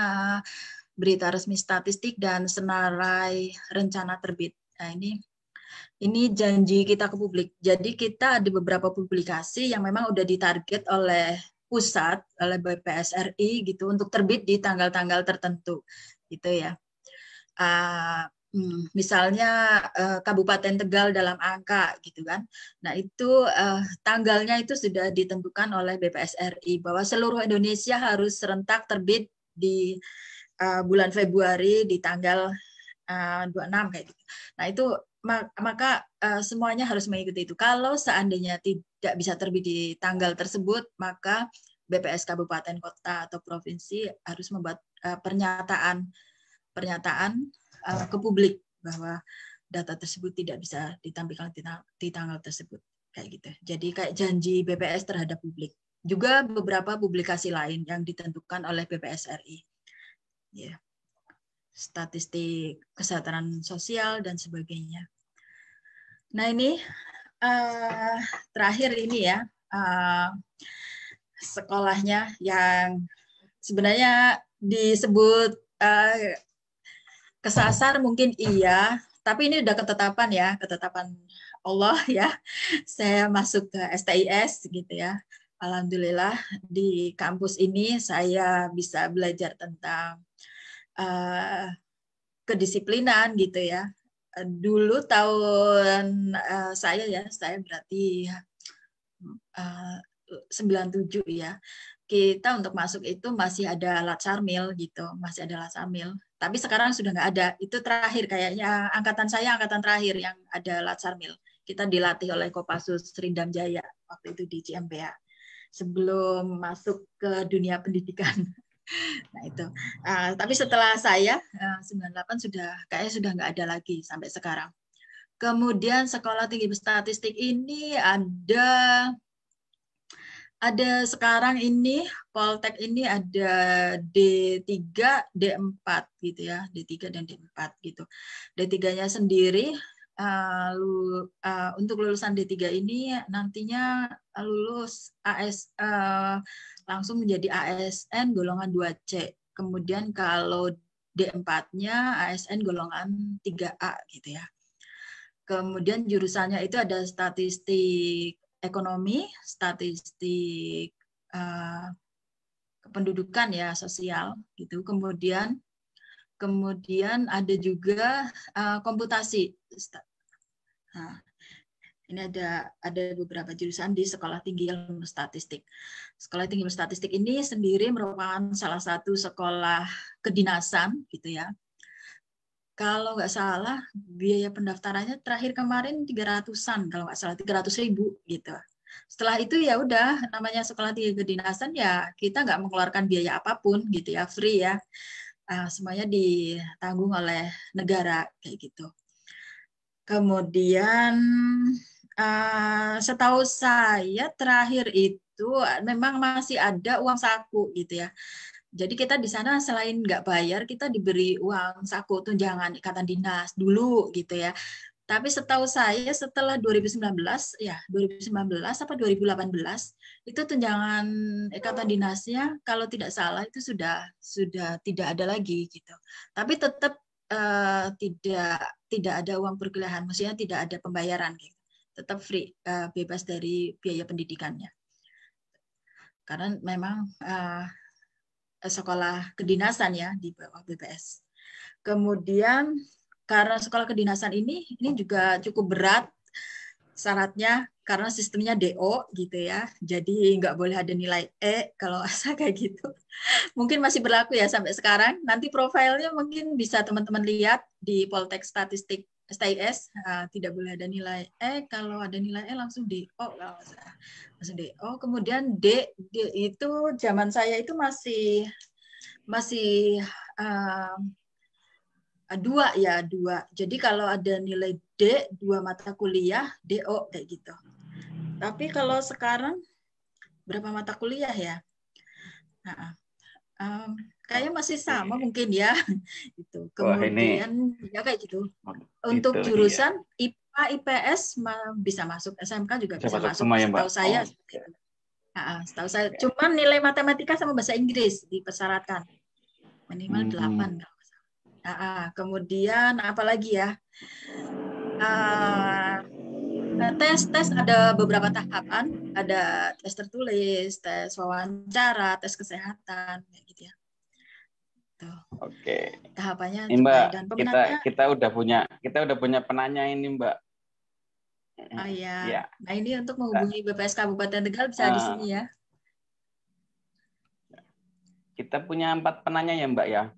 S2: berita resmi statistik dan senarai rencana terbit. Nah, ini janji kita ke publik. Jadi kita ada beberapa publikasi yang memang udah ditarget oleh pusat, oleh BPS RI gitu untuk terbit di tanggal-tanggal tertentu gitu ya. Misalnya Kabupaten Tegal dalam angka gitu kan. Nah, itu tanggalnya itu sudah ditentukan oleh BPS RI bahwa seluruh Indonesia harus serentak terbit di bulan Februari di tanggal 26 kayak gitu. Nah, itu maka semuanya harus mengikuti itu. Kalau seandainya tidak bisa terbit di tanggal tersebut, maka BPS Kabupaten, Kota, atau Provinsi harus membuat pernyataan ke publik bahwa data tersebut tidak bisa ditampilkan di tanggal tersebut. Kayak gitu. Jadi kayak janji BPS terhadap publik. Juga beberapa publikasi lain yang ditentukan oleh BPS RI. Ya. Statistik kesehatan sosial dan sebagainya. Nah, ini terakhir ini ya, sekolahnya yang sebenarnya disebut kesasar mungkin iya, tapi ini udah ketetapan ya, ketetapan Allah ya. Saya masuk ke STIS gitu ya. Alhamdulillah di kampus ini saya bisa belajar tentang kedisiplinan gitu ya. Dulu tahun saya berarti 97 ya. Kita untuk masuk itu masih ada Latsarmil gitu, masih ada Latsarmil. Tapi sekarang sudah nggak ada. Itu terakhir kayaknya angkatan saya angkatan terakhir yang ada Latsarmil. Kita dilatih oleh Kopassus Rindam Jaya waktu itu di CMPA sebelum masuk ke dunia pendidikan. Nah itu. Tapi setelah saya 98 kayaknya sudah nggak ada lagi sampai sekarang. Kemudian sekolah tinggi statistik ini ada Ada sekarang ini Poltek ini ada D3, D4 gitu ya, D3 dan D4 gitu. D3-nya sendiri untuk lulusan D3 ini nantinya lulus langsung menjadi ASN golongan 2C. Kemudian kalau D4-nya ASN golongan 3A gitu ya. Kemudian jurusannya itu ada statistik ekonomi, statistik kependudukan ya, sosial gitu. Kemudian ada juga komputasi. Nah, ini ada beberapa jurusan di Sekolah Tinggi Ilmu Statistik. Sekolah Tinggi Ilmu Statistik ini sendiri merupakan salah satu sekolah kedinasan gitu ya. Kalau nggak salah biaya pendaftarannya terakhir kemarin 300-an, kalau nggak salah 300.000 gitu. Setelah itu ya udah, namanya sekolah tinggi kedinasan ya kita nggak mengeluarkan biaya apapun gitu ya, free ya. Semuanya ditanggung oleh negara kayak gitu. Kemudian setahu saya terakhir itu memang masih ada uang saku gitu ya. Jadi kita di sana selain nggak bayar, kita diberi uang saku tunjangan ikatan dinas dulu gitu ya. Tapi setahu saya setelah 2019 apa 2018 itu tunjangan ikatan dinasnya kalau tidak salah itu sudah tidak ada lagi gitu. Tapi tetap tidak ada uang perkuliahan, maksudnya tidak ada pembayaran gitu. Tetap free, bebas dari biaya pendidikannya. Karena memang sekolah kedinasan ya di bawah BPS. Kemudian karena sekolah kedinasan ini juga cukup berat syaratnya karena sistemnya DO gitu ya. Jadi nggak boleh ada nilai E kalau asal kayak gitu. Mungkin masih berlaku ya sampai sekarang. Nanti profilnya mungkin bisa teman-teman lihat di Poltek Statistik STIS. Tidak boleh ada nilai E, kalau ada nilai E langsung DO. Langsung DO. Kemudian D itu zaman saya itu masih dua. Jadi kalau ada nilai D, 2 mata kuliah, DO kayak gitu. Tapi kalau sekarang berapa mata kuliah ya? Kayaknya masih sama mungkin ya. Gitu. Kemudian ya kayak gitu. Untuk jurusan IPA, IPS bisa masuk, SMK juga bisa masuk. Setahu saya. Setahu saya. Cuman nilai matematika sama bahasa Inggris dipersyaratkan. Minimal 8. Kemudian apalagi ya, tes ada beberapa tahapan, ada tes tertulis, tes wawancara, tes kesehatan, kayak gitu ya. Tuh.
S1: Oke.
S2: Tahapannya
S1: ini, Mbak,
S2: dan
S1: kita udah punya penanya ini, Mbak.
S2: Oh iya. Ya. Nah ini untuk menghubungi BPS Kabupaten Tegal bisa di sini ya.
S1: Kita punya 4 penanya ya, Mbak ya.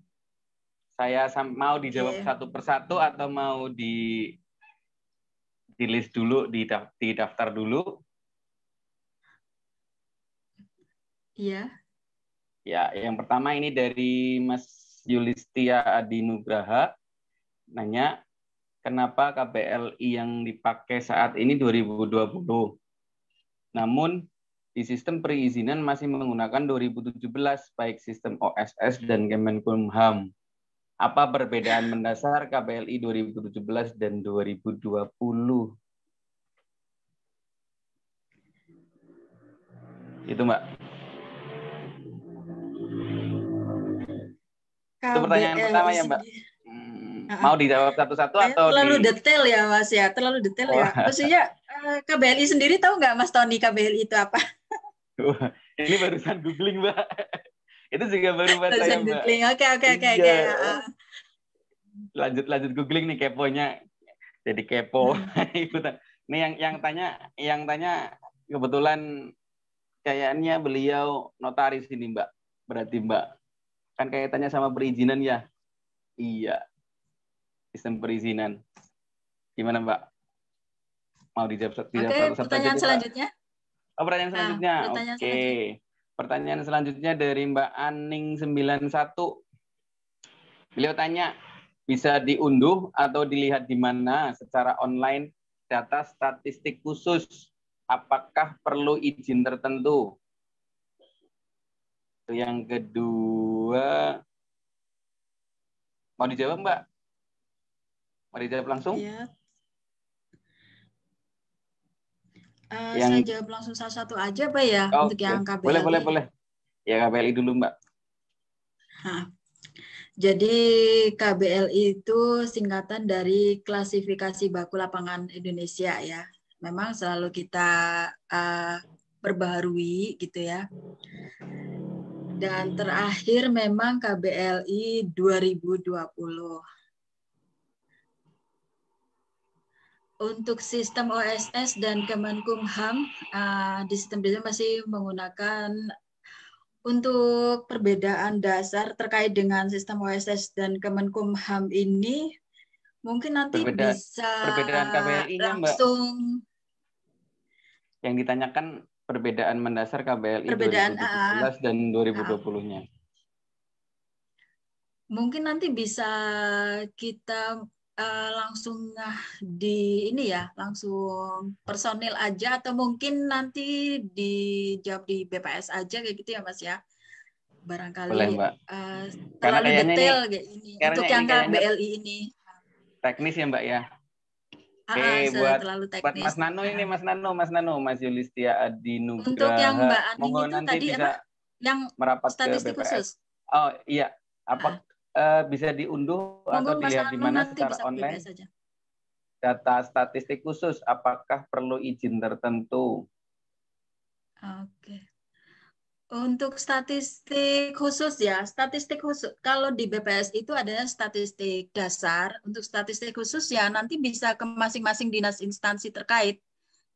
S1: Saya mau dijawab satu persatu atau mau di list dulu, di daftar dulu?
S2: Iya.
S1: Ya, yang pertama ini dari Mas Yulistia Adinugraha, nanya, kenapa KBLI yang dipakai saat ini 2020? Namun, di sistem perizinan masih menggunakan 2017, baik sistem OSS dan Kemenkumham. Apa perbedaan mendasar KBLI 2017 dan 2020? Itu, Mbak. Itu pertanyaan pertama ya, Mbak. Mau dijawab satu-satu atau
S2: terlalu detail ya, Mas ya? Terlalu detail ya. Maksudnya KBLI sendiri tahu nggak, Mas Tony, KBLI itu apa?
S1: Ini barusan googling, Mbak. Itu juga baru buat saya, Mbak.
S2: Oke.
S1: Lanjut googling nih, keponya. Jadi kepo. Nih yang tanya kebetulan kayaknya beliau notaris ini, Mbak. Berarti, Mbak. Kan kaitannya sama perizinan ya? Iya. Sistem perizinan. Gimana, Mbak? Mau dijawab satu-satu?
S2: Pertanyaan selanjutnya.
S1: Pertanyaan selanjutnya. Oke. Pertanyaan selanjutnya dari Mbak Aning 91. Beliau tanya, bisa diunduh atau dilihat di mana secara online data statistik khusus? Apakah perlu izin tertentu? Yang kedua, mau dijawab Mbak? Mau dijawab langsung?
S2: Ya.
S1: Yang...
S2: Saya jawab langsung satu-satu aja, Pak ya,
S1: Oh,
S2: untuk yang KBLI.
S1: boleh. Ya KBLI dulu Mbak.
S2: Nah, jadi KBLI itu singkatan dari Klasifikasi Baku Lapangan Indonesia ya. Memang selalu kita perbaharui gitu ya. Dan terakhir memang KBLI 2020. Untuk sistem OSS dan Kemenkumham, di sistem itu masih menggunakan untuk perbedaan dasar terkait dengan sistem OSS dan Kemenkumham ini, mungkin nanti
S1: perbedaan KBLI-nya
S2: langsung
S1: Mbak. Yang ditanyakan perbedaan mendasar KBLI
S2: perbedaan
S1: 2017 dan 2020-nya.
S2: Mungkin nanti bisa kita langsung di ini ya, langsung personil aja atau mungkin nanti dijawab di BPS aja kayak gitu ya Mas ya. Barangkali
S1: boleh, Mbak.
S2: Terlalu detail kayak ini untuk yang KBLI ini.
S1: Teknis ya Mbak ya. Oke, buat Mas Nano ini, Mas Yulistia Adi Nugraha.
S2: Untuk yang Mbak Aning itu
S1: nanti
S2: tadi
S1: bisa
S2: yang
S1: merapat
S2: statistik
S1: ke BPS.
S2: khusus.
S1: Oh iya, apa bisa diunduh atau dilihat di mana secara online? Data statistik khusus, apakah perlu izin tertentu?
S2: Oke. Untuk statistik khusus ya, statistik khusus. Kalau di BPS itu ada statistik dasar. Untuk statistik khusus ya nanti bisa ke masing-masing dinas instansi terkait.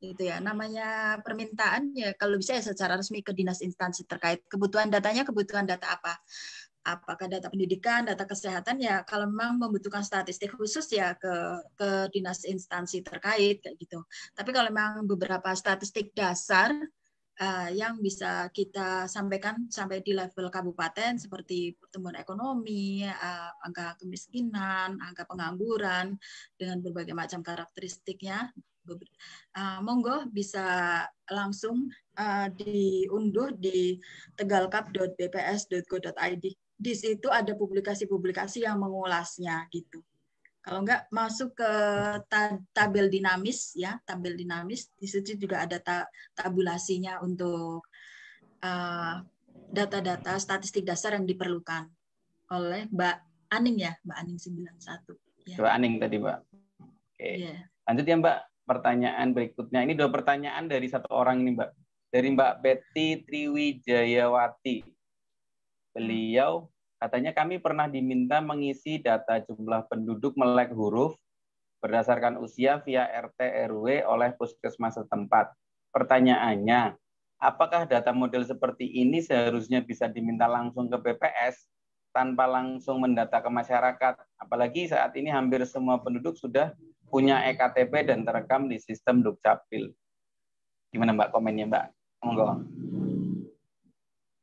S2: Gitu ya. Namanya permintaan ya kalau bisa ya secara resmi ke dinas instansi terkait. Kebutuhan datanya kebutuhan data apa? Apakah data pendidikan, data kesehatan ya kalau memang membutuhkan statistik khusus ya ke dinas instansi terkait kayak gitu. Tapi kalau memang beberapa statistik dasar yang bisa kita sampaikan sampai di level kabupaten seperti pertumbuhan ekonomi, angka kemiskinan, angka pengangguran dengan berbagai macam karakteristiknya. Monggo bisa langsung diunduh di tegalkap.bps.go.id. Di situ ada publikasi-publikasi yang mengulasnya gitu. Kalau enggak masuk ke tabel dinamis ya, tabel dinamis di situ juga ada tabulasinya untuk data-data statistik dasar yang diperlukan oleh Mbak Aning ya, Mbak Aning 91. Ya.
S1: Mbak Aning tadi, Mbak. Oke. Yeah. Lanjut ya, Mbak. Pertanyaan berikutnya. Ini 2 pertanyaan dari 1 orang ini, Mbak. Dari Mbak Betty Triwijayawati. Beliau katanya kami pernah diminta mengisi data jumlah penduduk melek huruf berdasarkan usia via RT RW oleh puskesmas setempat. Pertanyaannya, apakah data model seperti ini seharusnya bisa diminta langsung ke BPS tanpa langsung mendata ke masyarakat? Apalagi saat ini hampir semua penduduk sudah punya EKTP dan terekam di sistem Dukcapil. Gimana Mbak komennya Mbak? Monggo.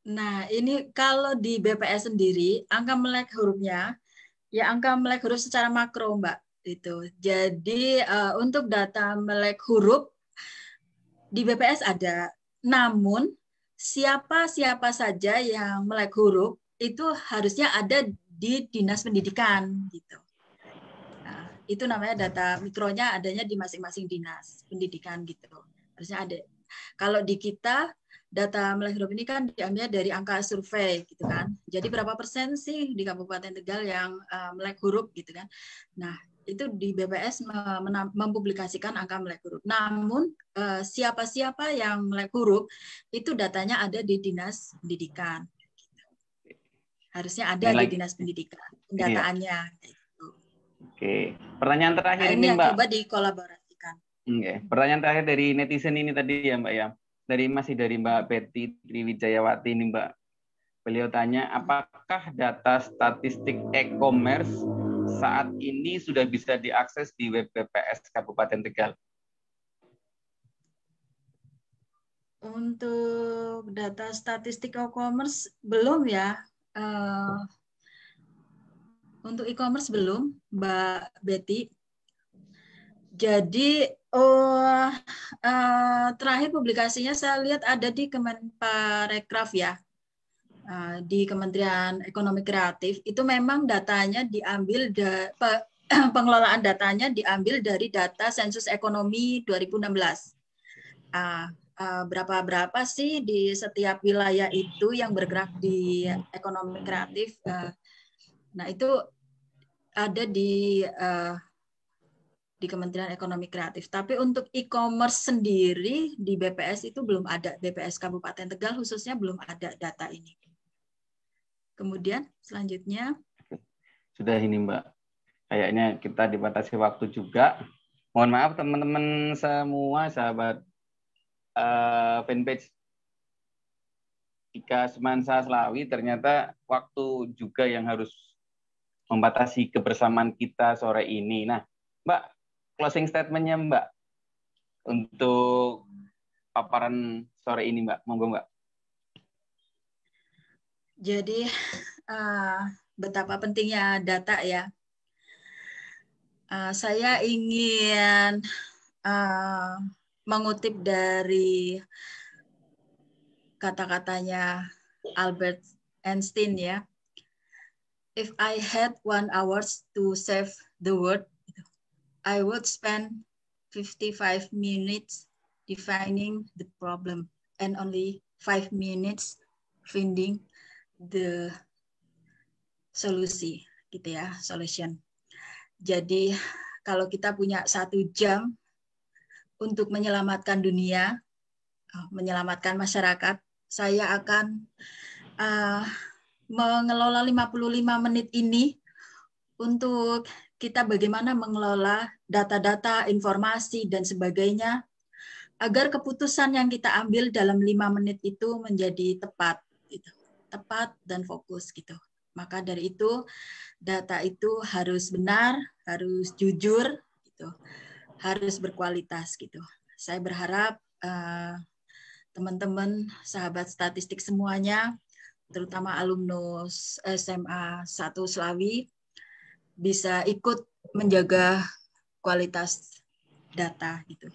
S2: Nah, ini kalau di BPS sendiri, angka melek hurufnya, ya angka melek huruf secara makro, Mbak. Itu. Jadi, untuk data melek huruf, di BPS ada. Namun, siapa saja yang melek huruf, itu harusnya ada di Dinas Pendidikan. Gitu. Nah, itu namanya data mikronya adanya di masing-masing Dinas Pendidikan. Gitu. Harusnya ada. Kalau di kita, data melek huruf ini kan diambil dari angka survei gitu kan. Jadi berapa persen sih di Kabupaten Tegal yang melek huruf gitu kan. Nah, itu di BPS mempublikasikan angka melek huruf. Namun siapa-siapa yang melek huruf itu datanya ada di Dinas Pendidikan. Harusnya ada di Dinas Pendidikan pendataannya. Gitu.
S1: Oke. Pertanyaan terakhir ini Mbak.
S2: Coba dikolaborasikan.
S1: Oke. Pertanyaan terakhir dari netizen ini tadi ya Mbak ya. Masih dari Mbak Betty Triwijayawati ini Mbak. Beliau tanya, apakah data statistik e-commerce saat ini sudah bisa diakses di web BPS Kabupaten Tegal?
S2: Untuk data statistik e-commerce belum ya. Untuk e-commerce belum, Mbak Betty. Jadi terakhir publikasinya saya lihat ada di Kemenparekraf ya. di Kementerian Ekonomi Kreatif itu memang datanya diambil pengelolaan datanya diambil dari data sensus ekonomi 2016. Berapa sih di setiap wilayah itu yang bergerak di ekonomi kreatif. Nah, itu ada di Kementerian Ekonomi Kreatif. Tapi untuk e-commerce sendiri di BPS itu belum ada. BPS Kabupaten Tegal khususnya belum ada data ini. Kemudian selanjutnya.
S1: Sudah ini Mbak. Kayaknya kita dibatasi waktu juga. Mohon maaf teman-teman semua, sahabat fanpage Ika Semansa Slawi, ternyata waktu juga yang harus membatasi kebersamaan kita sore ini. Nah, Mbak, closing statement-nya Mbak untuk paparan sore ini Mbak, monggo Mbak.
S2: Jadi betapa pentingnya data ya. Saya ingin mengutip dari kata-katanya Albert Einstein ya. If I had 1 hour to save the world, I would spend 55 minutes defining the problem and only 5 minutes finding the solusi, gitu ya, solution. Jadi kalau kita punya 1 jam untuk menyelamatkan dunia, menyelamatkan masyarakat, saya akan mengelola 55 menit ini untuk kita bagaimana mengelola data-data, informasi, dan sebagainya, agar keputusan yang kita ambil dalam 5 menit itu menjadi tepat, gitu. Tepat dan fokus gitu. Maka dari itu data itu harus benar, harus jujur, gitu, harus berkualitas gitu. Saya berharap teman-teman, sahabat statistik semuanya, terutama alumnus SMA 1 Slawi, bisa ikut menjaga kualitas data gitu.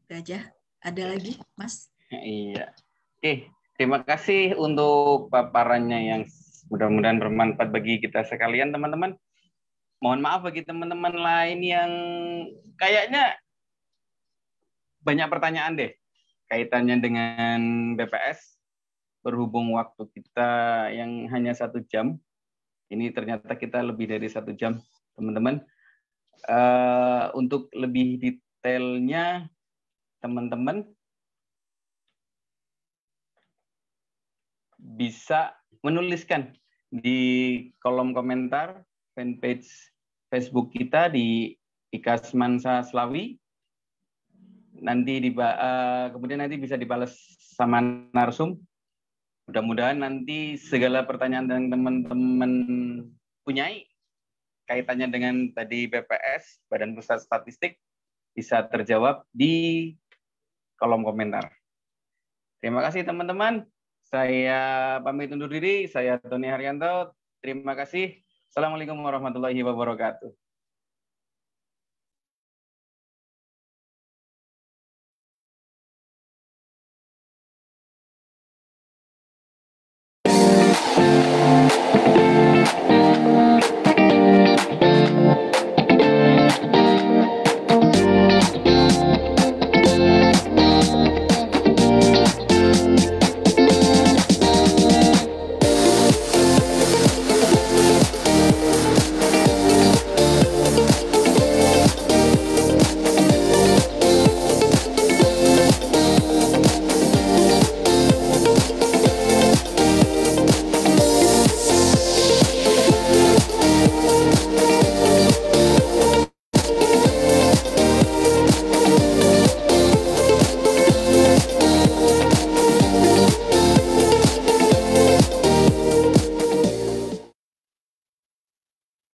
S2: Itu aja. Ada lagi, Mas?
S1: Iya. Oke, terima kasih untuk paparannya yang mudah-mudahan bermanfaat bagi kita sekalian, teman-teman. Mohon maaf bagi teman-teman lain yang kayaknya banyak pertanyaan deh kaitannya dengan BPS, berhubung waktu kita yang hanya 1 jam. Ini ternyata kita lebih dari 1 jam, teman-teman. Untuk lebih detailnya, teman-teman bisa menuliskan di kolom komentar fanpage Facebook kita di Ika Semansa Slawi. Kemudian nanti bisa dibalas sama narsum. Mudah-mudahan nanti segala pertanyaan yang teman-teman punyai kaitannya dengan tadi BPS, Badan Pusat Statistik, bisa terjawab di kolom komentar. Terima kasih teman-teman. Saya pamit undur diri. Saya Tony Haryanto. Terima kasih. Assalamualaikum warahmatullahi wabarakatuh.